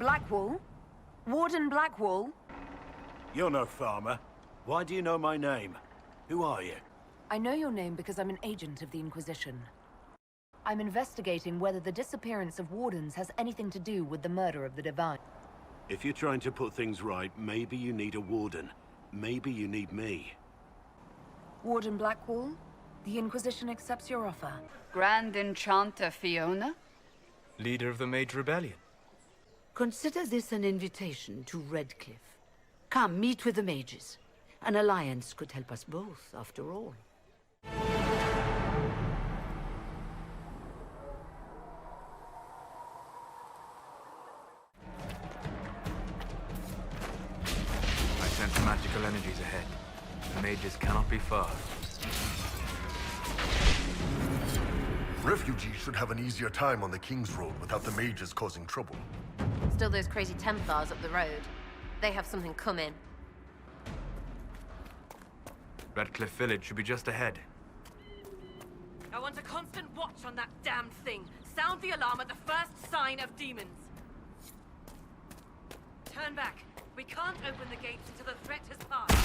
Blackwall? Warden Blackwall? You're no farmer. Why do you know my name? Who are you? I know your name because I'm an agent of the Inquisition. I'm investigating whether the disappearance of Wardens has anything to do with the murder of the Divine. If you're trying to put things right, maybe you need a warden. Maybe you need me. Warden Blackwall? The Inquisition accepts your offer. Grand Enchanter Fiona? Leader of the Mage Rebellion. Consider this an invitation to Redcliffe. Come, meet with the mages. An alliance could help us both, after all. I sense magical energies ahead. The mages cannot be far. Refugees should have an easier time on the King's Road without the mages causing trouble. Still those crazy Templars up the road. They have something coming. Redcliffe Village should be just ahead. I want a constant watch on that damned thing. Sound the alarm at the first sign of demons. Turn back. We can't open the gates until the threat has passed.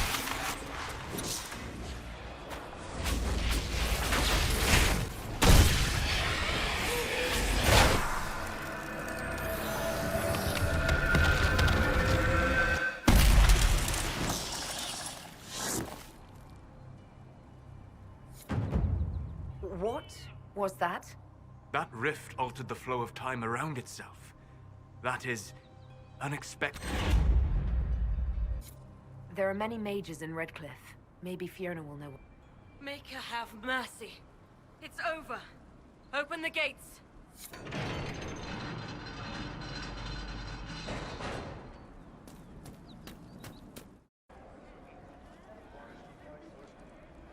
What was that? That rift altered the flow of time around itself. That is unexpected. There are many mages in Redcliffe. Maybe Fiona will know. Make her have mercy. It's over. Open the gates.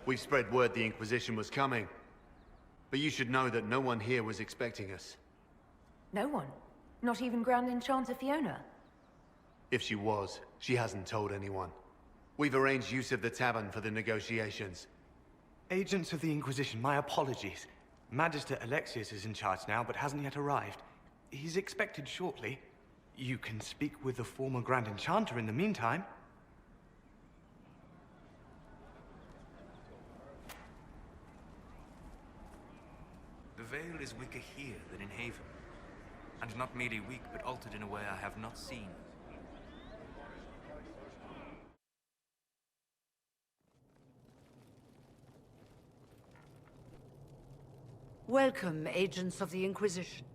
We spread word the Inquisition was coming. But you should know that no one here was expecting us. No one? Not even Grand Enchanter Fiona? If she was, she hasn't told anyone. We've arranged use of the tavern for the negotiations. Agents of the Inquisition, my apologies. Magister Alexius is in charge now, but hasn't yet arrived. He's expected shortly. You can speak with the former Grand Enchanter in the meantime. The veil is weaker here than in Haven. And not merely weak, but altered in a way I have not seen. Welcome, agents of the Inquisition.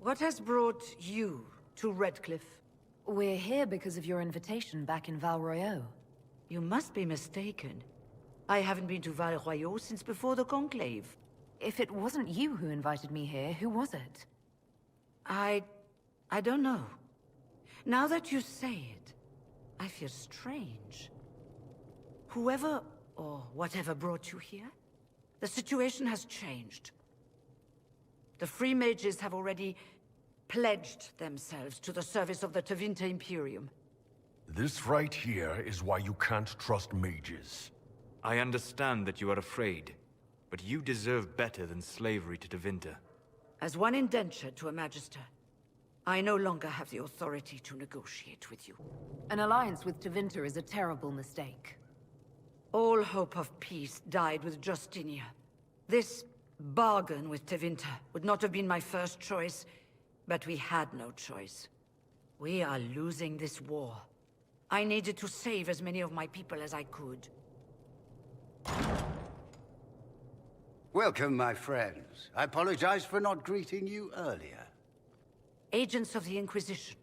What has brought you to Redcliffe? We're here because of your invitation back in Val Royeaux. You must be mistaken. I haven't been to Val Royeaux since before the Conclave. If it wasn't you who invited me here, who was it? I don't know. Now that you say it, I feel strange. Whoever or whatever brought you here, the situation has changed. The Free Mages have already pledged themselves to the service of the Tevinter Imperium. This right here is why you can't trust mages. I understand that you are afraid, but you deserve better than slavery to Tevinter. As one indentured to a Magister, I no longer have the authority to negotiate with you. An alliance with Tevinter is a terrible mistake. All hope of peace died with Justinia. This bargain with Tevinter would not have been my first choice, but we had no choice. We are losing this war. I needed to save as many of my people as I could. Welcome, my friends. I apologize for not greeting you earlier. Agents of the Inquisition,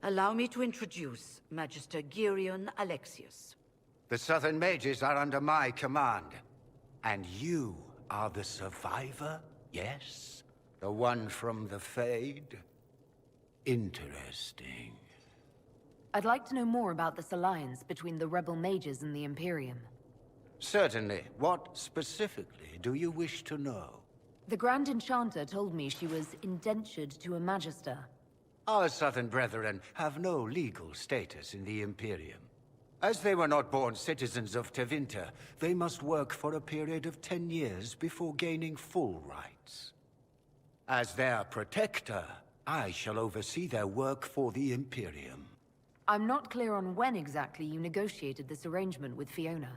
allow me to introduce Magister Girion Alexius. The Southern Mages are under my command. And you are the survivor, yes? The one from the Fade? Interesting. I'd like to know more about this alliance between the rebel mages and the Imperium. Certainly. What specifically do you wish to know? The Grand Enchanter told me she was indentured to a Magister. Our Southern brethren have no legal status in the Imperium. As they were not born citizens of Tevinter, they must work for a period of 10 years before gaining full rights. As their protector, I shall oversee their work for the Imperium. I'm not clear on when exactly you negotiated this arrangement with Fiona.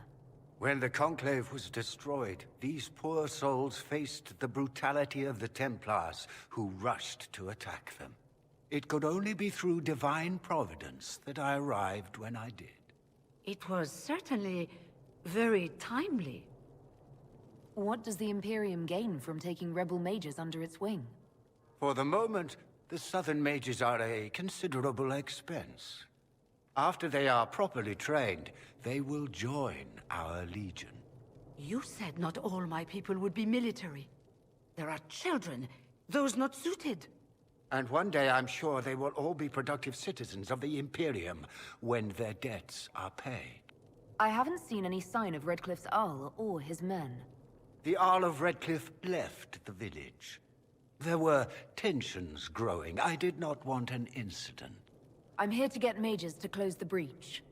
When the Conclave was destroyed, these poor souls faced the brutality of the Templars, who rushed to attack them. It could only be through divine providence that I arrived when I did. It was certainly very timely. What does the Imperium gain from taking rebel mages under its wing? For the moment, the Southern mages are a considerable expense. After they are properly trained, they will join our legion. You said not all my people would be military. There are children, those not suited. And one day I'm sure they will all be productive citizens of the Imperium when their debts are paid. I haven't seen any sign of Redcliffe's Arl or his men. The Arl of Redcliffe left the village. There were tensions growing. I did not want an incident. I'm here to get mages to close the breach.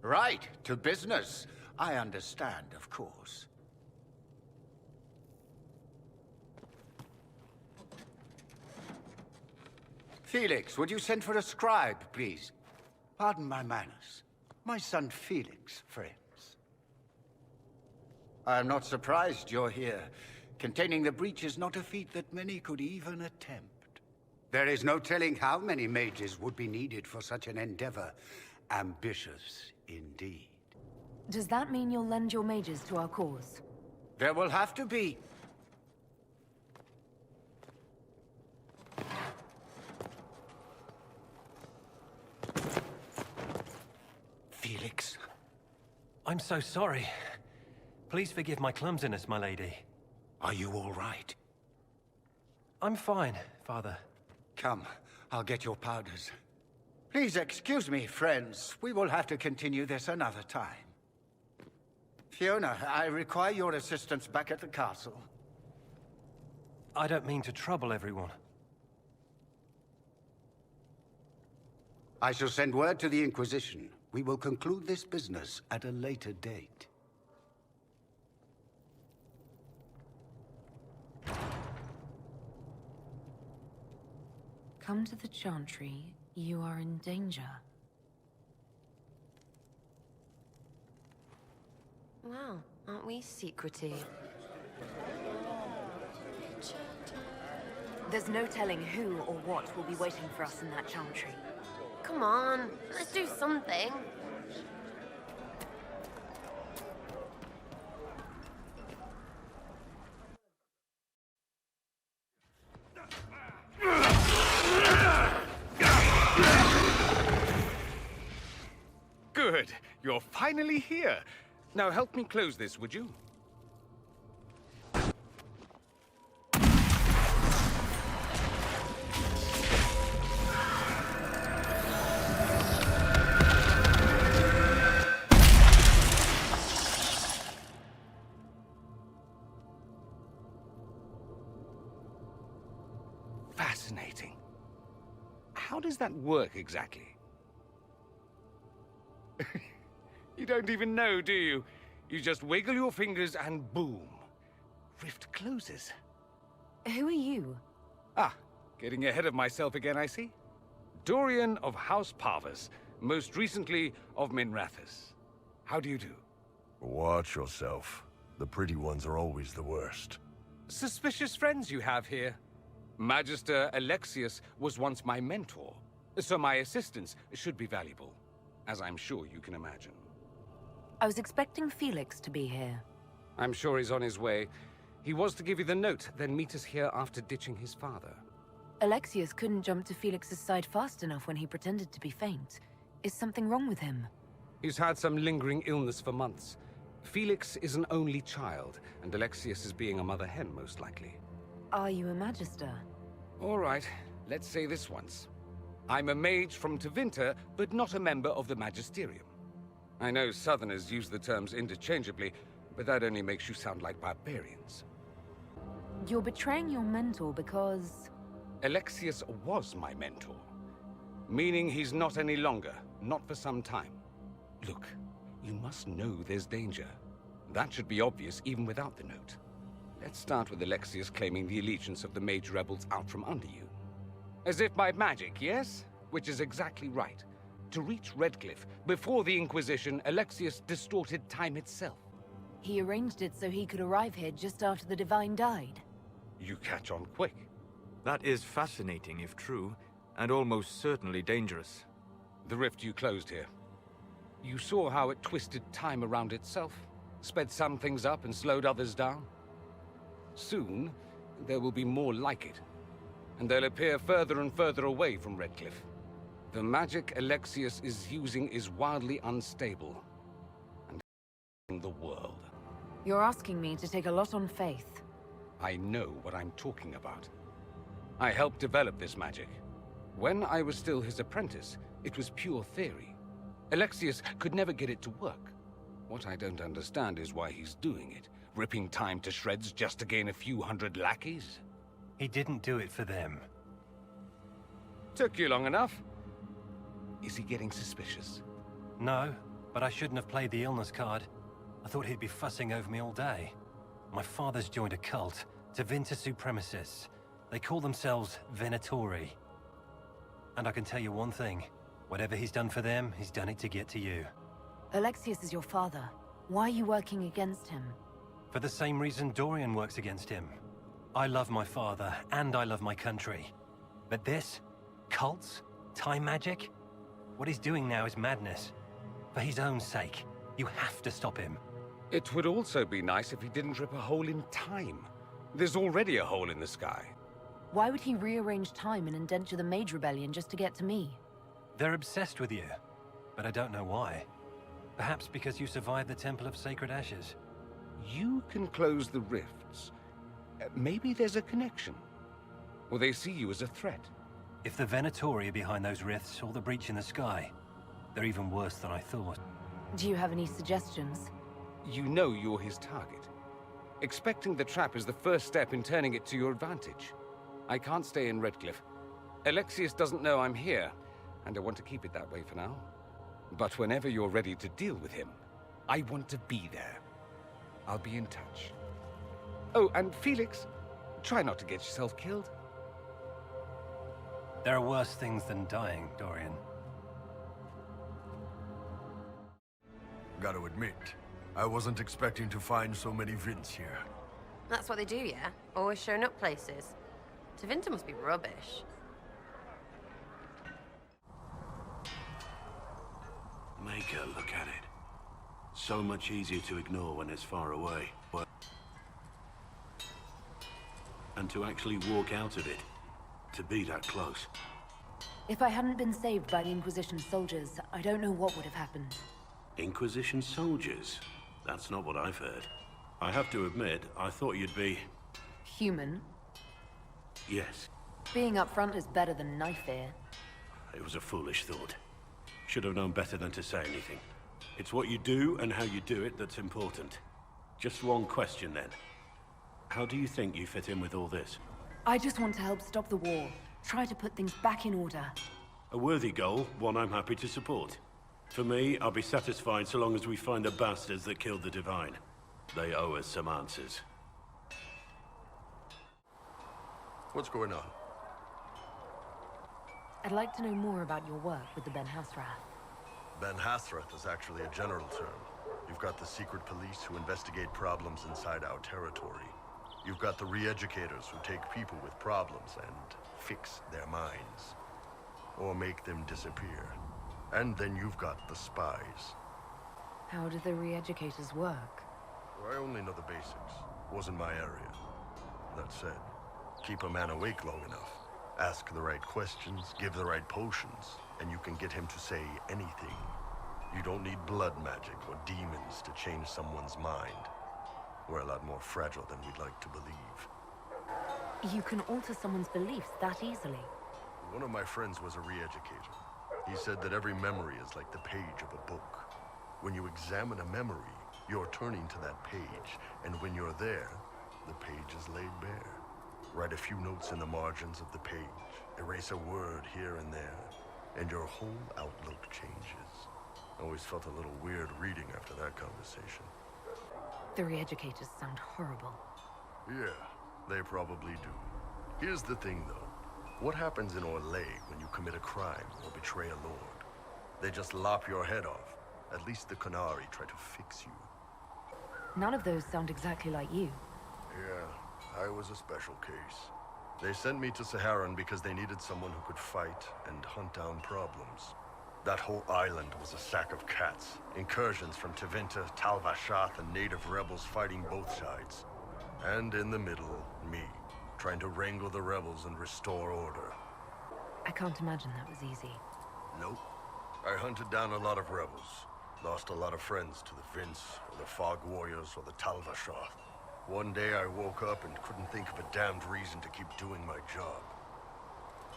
Right, to business. I understand, of course. Felix, would you send for a scribe, please? Pardon my manners. My son Felix, friends. I'm not surprised you're here. Containing the breach is not a feat that many could even attempt. There is no telling how many mages would be needed for such an endeavor. Ambitious, indeed. Does that mean you'll lend your mages to our cause? There will have to be. Felix. I'm so sorry. Please forgive my clumsiness, my lady. Are you all right? I'm fine, Father. Come, I'll get your powders. Please excuse me, friends. We will have to continue this another time. Fiona, I require your assistance back at the castle. I don't mean to trouble everyone. I shall send word to the Inquisition. We will conclude this business at a later date. Come to the Chantry. You are in danger. Wow, aren't we secretive? There's no telling who or what will be waiting for us in that Chantry. Come on, let's do something. Good. You're finally here. Now help me close this, would you? Fascinating. How does that work exactly? You don't even know, do you? You just wiggle your fingers and boom. Rift closes. Who are you? Ah, getting ahead of myself again, I see. Dorian of House Parvus, most recently of Minrathous. How do you do? Watch yourself. The pretty ones are always the worst. Suspicious friends you have here. Magister Alexius was once my mentor, so my assistance should be valuable, as I'm sure you can imagine. I was expecting Felix to be here. I'm sure he's on his way. He was to give you the note, then meet us here after ditching his father. Alexius couldn't jump to Felix's side fast enough when he pretended to be faint. Is something wrong with him? He's had some lingering illness for months. Felix is an only child, and Alexius is being a mother hen, most likely. Are you a Magister? All right, let's say this once. I'm a mage from Tevinter, but not a member of the Magisterium. I know Southerners use the terms interchangeably, but that only makes you sound like barbarians. You're betraying your mentor because... Alexius was my mentor. Meaning he's not any longer, not for some time. Look, you must know there's danger. That should be obvious even without the note. Let's start with Alexius claiming the allegiance of the mage rebels out from under you. As if by magic, yes? Which is exactly right. To reach Redcliffe, before the Inquisition, Alexius distorted time itself. He arranged it so he could arrive here just after the Divine died. You catch on quick. That is fascinating if true, and almost certainly dangerous. The rift you closed here. You saw how it twisted time around itself, sped some things up and slowed others down. Soon, there will be more like it, and they'll appear further and further away from Redcliffe. The magic Alexius is using is wildly unstable, and the world. You're asking me to take a lot on faith. I know what I'm talking about. I helped develop this magic. When I was still his apprentice, it was pure theory. Alexius could never get it to work. What I don't understand is why he's doing it, ripping time to shreds just to gain a few hundred lackeys. He didn't do it for them. Took you long enough. Is he getting suspicious? No, but I shouldn't have played the illness card. I thought he'd be fussing over me all day. My father's joined a cult, Tevinter Supremacists. They call themselves Venatori. And I can tell you one thing. Whatever he's done for them, he's done it to get to you. Alexius is your father. Why are you working against him? For the same reason Dorian works against him. I love my father, and I love my country. But this? Cults? Time magic? What he's doing now is madness. For his own sake, you have to stop him. It would also be nice if he didn't rip a hole in time. There's already a hole in the sky. Why would he rearrange time and indenture the Mage Rebellion just to get to me? They're obsessed with you, but I don't know why. Perhaps because you survived the Temple of Sacred Ashes. You can close the rifts. Maybe there's a connection. Or they see you as a threat. If the Venatori are behind those rifts or the breach in the sky, they're even worse than I thought. Do you have any suggestions? You know you're his target. Expecting the trap is the first step in turning it to your advantage. I can't stay in Redcliffe. Alexius doesn't know I'm here, and I want to keep it that way for now. But whenever you're ready to deal with him, I want to be there. I'll be in touch. Oh, and Felix, try not to get yourself killed. There are worse things than dying, Dorian. Gotta admit, I wasn't expecting to find so many Vints here. That's what they do, yeah? Always showing up places. Tevinter must be rubbish. Make her look at it. So much easier to ignore when it's far away. And to actually walk out of it. To be that close. If I hadn't been saved by the Inquisition soldiers, I don't know what would have happened. Inquisition soldiers? That's not what I've heard. I have to admit, I thought you'd be... Human? Yes. Being up front is better than knife fear. It was a foolish thought. Should have known better than to say anything. It's what you do and how you do it that's important. Just one question then. How do you think you fit in with all this? I just want to help stop the war. Try to put things back in order. A worthy goal, one I'm happy to support. For me, I'll be satisfied so long as we find the bastards that killed the Divine. They owe us some answers. What's going on? I'd like to know more about your work with the Ben Hasrath. Ben Hasrath is actually a general term. You've got the secret police who investigate problems inside our territory. You've got the re-educators who take people with problems and fix their minds. Or make them disappear. And then you've got the spies. How do the re-educators work? I only know the basics. Wasn't my area. That said, keep a man awake long enough. Ask the right questions, give the right potions, and you can get him to say anything. You don't need blood magic or demons to change someone's mind. We're a lot more fragile than we'd like to believe. You can alter someone's beliefs that easily. One of my friends was a re-educator. He said that every memory is like the page of a book. When you examine a memory, you're turning to that page, and when you're there, the page is laid bare. Write a few notes in the margins of the page, erase a word here and there, and your whole outlook changes. Always felt a little weird reading after that conversation. The re-educators sound horrible. Yeah, they probably do. Here's the thing, though. What happens in Orlais when you commit a crime or betray a lord? They just lop your head off. At least the Qunari try to fix you. None of those sound exactly like you. Yeah, I was a special case. They sent me to Saharan because they needed someone who could fight and hunt down problems. That whole island was a sack of cats. Incursions from Tevinter, Tal Vashath, and native rebels fighting both sides. And in the middle, me, trying to wrangle the rebels and restore order. I can't imagine that was easy. Nope. I hunted down a lot of rebels. Lost a lot of friends to the Vince, or the Fog Warriors, or the Tal Vashath. One day I woke up and couldn't think of a damned reason to keep doing my job.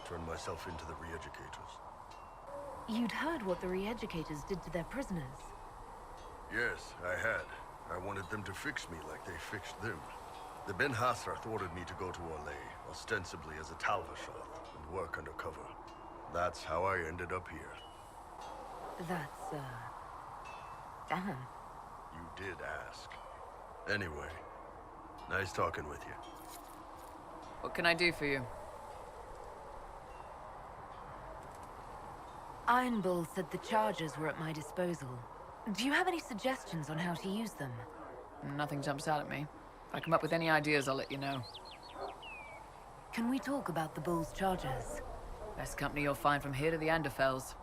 Turned myself into the re-educators. You'd heard what the re-educators did to their prisoners. Yes, I had. I wanted them to fix me like they fixed them. The Ben Hasrath ordered me to go to Orlais, ostensibly as a Tal Vashath, and work undercover. That's how I ended up here. That's, damn. You did ask. Anyway, nice talking with you. What can I do for you? Iron Bull said the charges were at my disposal. Do you have any suggestions on how to use them? Nothing jumps out at me. If I come up with any ideas, I'll let you know. Can we talk about the Bull's charges? Best company you'll find from here to the Anderfells.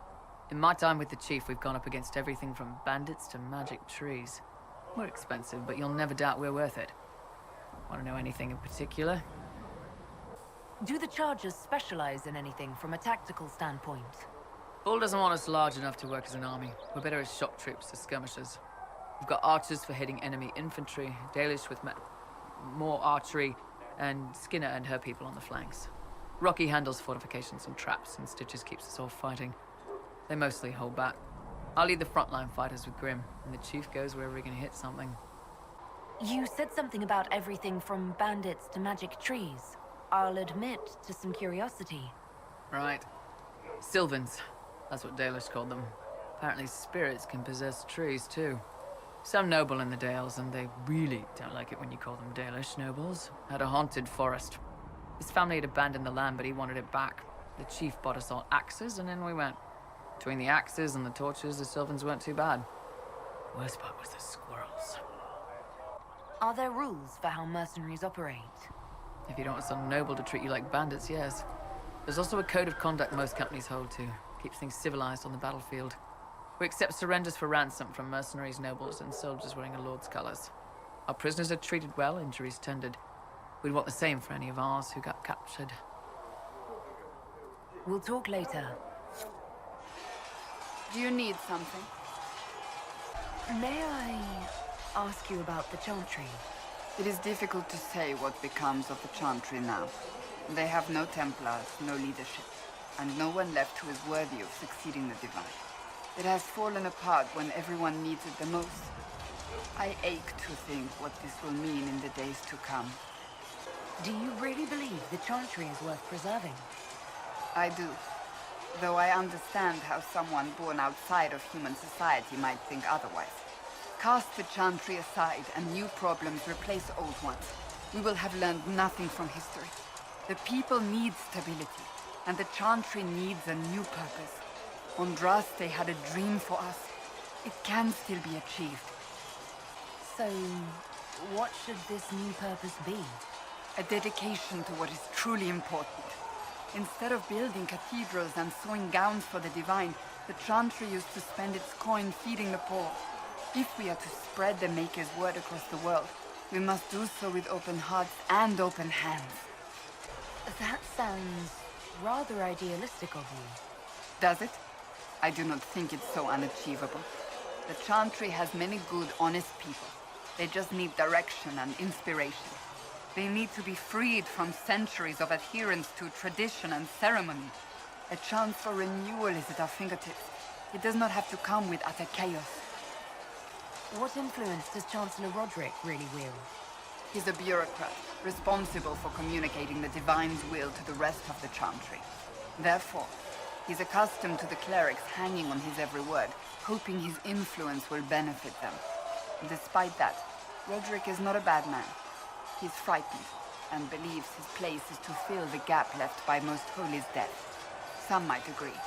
In my time with the Chief, we've gone up against everything from bandits to magic trees. We're expensive, but you'll never doubt we're worth it. Want to know anything in particular? Do the charges specialize in anything from a tactical standpoint? Bull doesn't want us large enough to work as an army. We're better as shock troops, as skirmishers. We've got archers for hitting enemy infantry, Dalish with more archery, and Skinner and her people on the flanks. Rocky handles fortifications and traps, and Stitches keeps us all fighting. They mostly hold back. I'll lead the frontline fighters with Grim, and the Chief goes wherever he can hit something. You said something about everything from bandits to magic trees. I'll admit to some curiosity. Right. Sylvans. That's what Dalish called them. Apparently spirits can possess trees, too. Some noble in the Dales, and they really don't like it when you call them Dalish nobles, had a haunted forest. His family had abandoned the land, but he wanted it back. The Chief bought us all axes, and in we went. Between the axes and the torches, the Sylvans weren't too bad. Worst part was the squirrels. Are there rules for how mercenaries operate? If you don't want some noble to treat you like bandits, yes. There's also a code of conduct most companies hold to. Keeps things civilized on the battlefield. We accept surrenders for ransom from mercenaries, nobles, and soldiers wearing a lord's colors. Our prisoners are treated well, injuries tended. We'd want the same for any of ours who got captured. We'll talk later. Do you need something? May I ask you about the Chantry? It is difficult to say what becomes of the Chantry now. They have no Templars, no leadership, and no one left who is worthy of succeeding the Divine. It has fallen apart when everyone needs it the most. I ache to think what this will mean in the days to come. Do you really believe the Chantry is worth preserving? I do. Though I understand how someone born outside of human society might think otherwise. Cast the Chantry aside and new problems replace old ones. We will have learned nothing from history. The people need stability, and the Chantry needs a new purpose. Andraste had a dream for us. It can still be achieved. So, what should this new purpose be? A dedication to what is truly important. Instead of building cathedrals and sewing gowns for the Divine, the Chantry used to spend its coin feeding the poor. If we are to spread the Maker's word across the world, we must do so with open hearts and open hands. That sounds rather idealistic of you. Does it? I do not think it's so unachievable. The Chantry has many good, honest people. They just need direction and inspiration. They need to be freed from centuries of adherence to tradition and ceremony. A chance for renewal is at our fingertips. It does not have to come with utter chaos. What influence does Chancellor Roderick really wield? He's a bureaucrat, responsible for communicating the Divine's will to the rest of the Chantry. Therefore, he's accustomed to the clerics hanging on his every word, hoping his influence will benefit them. Despite that, Roderick is not a bad man. He's frightened, and believes his place is to fill the gap left by Most Holy's death. Some might agree.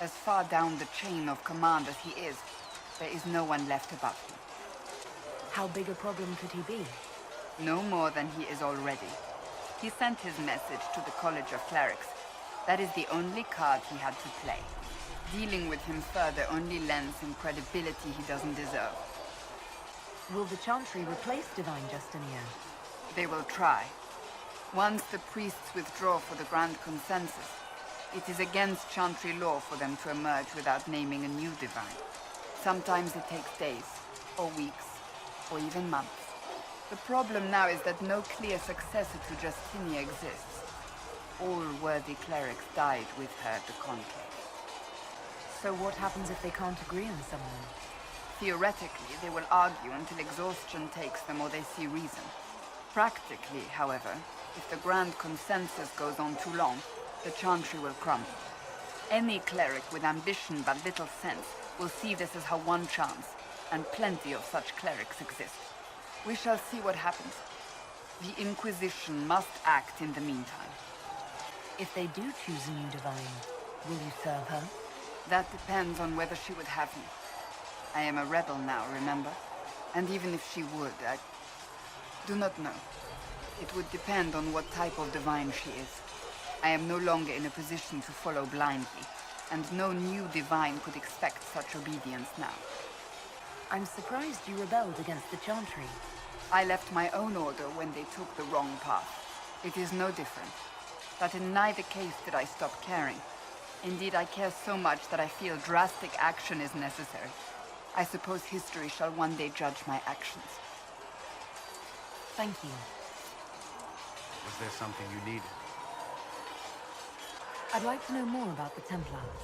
As far down the chain of command as he is, there is no one left above him. How big a problem could he be? No more than he is already. He sent his message to the College of Clerics. That is the only card he had to play. Dealing with him further only lends him credibility he doesn't deserve. Will the Chantry replace Divine Justinian? They will try. Once the priests withdraw for the Grand Consensus, it is against Chantry law for them to emerge without naming a new Divine. Sometimes it takes days, or weeks, or even months. The problem now is that no clear successor to Justinia exists. All worthy clerics died with her at the Conclave. So what happens if they can't agree on someone? Theoretically, they will argue until exhaustion takes them or they see reason. Practically, however, if the Grand Consensus goes on too long, the Chantry will crumble. Any cleric with ambition but little sense will see this as her one chance, and plenty of such clerics exist. We shall see what happens. The Inquisition must act in the meantime. If they do choose a new Divine, will you serve her? That depends on whether she would have me. I am a rebel now, remember? And even if she would, I do not know. It would depend on what type of Divine she is. I am no longer in a position to follow blindly, and no new Divine could expect such obedience now. I'm surprised you rebelled against the Chantry. I left my own order when they took the wrong path. It is no different. But in neither case did I stop caring. Indeed, I care so much that I feel drastic action is necessary. I suppose history shall one day judge my actions. Thank you. Was there something you needed? I'd like to know more about the Templars.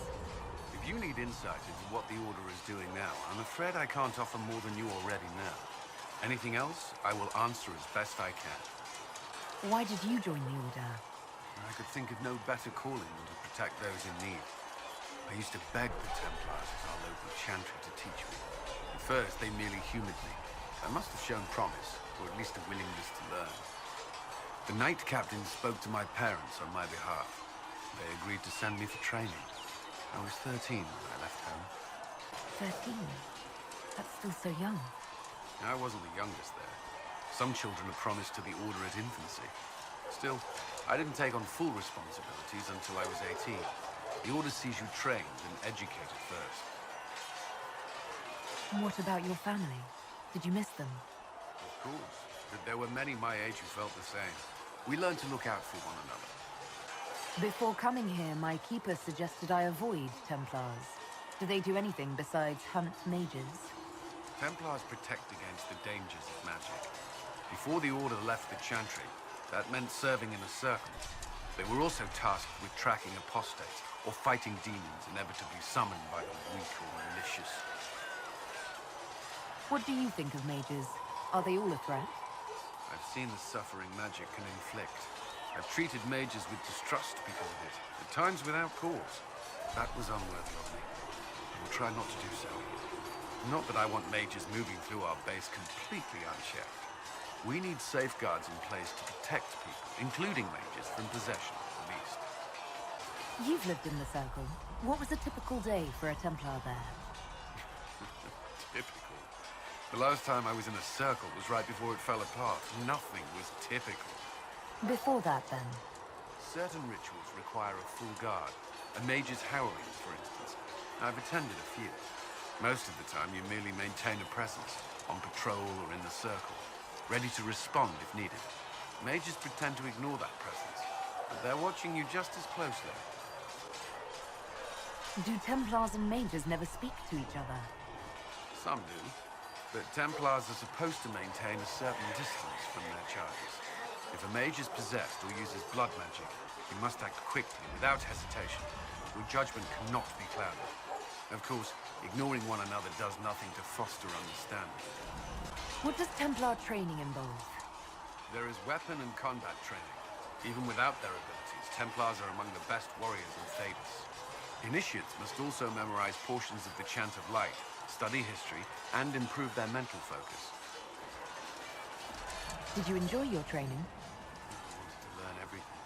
If you need insight into what the Order is doing now, I'm afraid I can't offer more than you already know. Anything else, I will answer as best I can. Why did you join the Order? I could think of no better calling than to protect those in need. I used to beg the Templars at our local chantry to teach me. At first, they merely humored me. I must have shown promise, or at least a willingness to learn. The Knight Captain spoke to my parents on my behalf. They agreed to send me for training. I was 13 when I left home. 13? That's still so young. I wasn't the youngest there. Some children are promised to the Order at infancy. Still, I didn't take on full responsibilities until I was 18. The Order sees you trained and educated first. What about your family? Did you miss them? Of course, but there were many my age who felt the same. We learned to look out for one another. Before coming here, my keeper suggested I avoid Templars. Do they do anything besides hunt mages? Templars protect against the dangers of magic. Before the Order left the Chantry, that meant serving in a circle. They were also tasked with tracking apostates, or fighting demons inevitably summoned by the weak or malicious. What do you think of mages? Are they all a threat? I've seen the suffering magic can inflict. I've treated mages with distrust because of it, at times without cause. That was unworthy of me. I will try not to do so. Not that I want mages moving through our base completely unchecked. We need safeguards in place to protect people, including mages, from possession of the beast. You've lived in the Circle. What was a typical day for a Templar there? Typical? The last time I was in a circle was right before it fell apart. Nothing was typical. Before that, then? Certain rituals require a full guard. A mage's howling, for instance. I've attended a few. Most of the time, you merely maintain a presence, on patrol or in the circle, ready to respond if needed. Mages pretend to ignore that presence, but they're watching you just as closely. Do Templars and mages never speak to each other? Some do, but Templars are supposed to maintain a certain distance from their charges. If a mage is possessed or uses blood magic, he must act quickly, without hesitation. Your judgment cannot be clouded. Of course, ignoring one another does nothing to foster understanding. What does Templar training involve? There is weapon and combat training. Even without their abilities, Templars are among the best warriors in Thedas. Initiates must also memorize portions of the Chant of Light, study history, and improve their mental focus. Did you enjoy your training? I wanted to learn everything.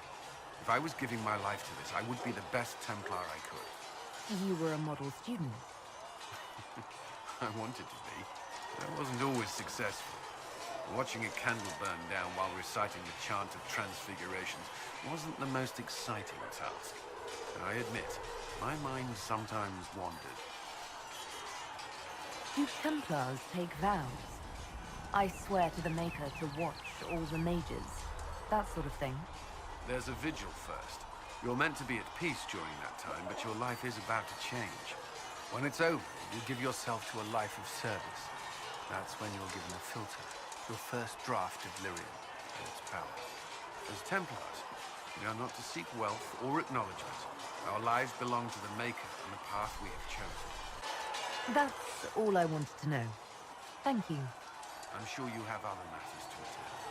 If I was giving my life to this, I would be the best Templar I could. You were a model student. I wanted to be, but I wasn't always successful. Watching a candle burn down while reciting the chant of transfigurations wasn't the most exciting task. And I admit, my mind sometimes wandered. Do Templars take vows? I swear to the Maker to watch all the mages. That sort of thing. There's a vigil first. You're meant to be at peace during that time, but your life is about to change. When it's over, you give yourself to a life of service. That's when you're given a filter, your first draft of lyrium and its power. As Templars, we are not to seek wealth or acknowledgement. Our lives belong to the Maker and the path we have chosen. That's all I wanted to know. Thank you. I'm sure you have other matters to attend.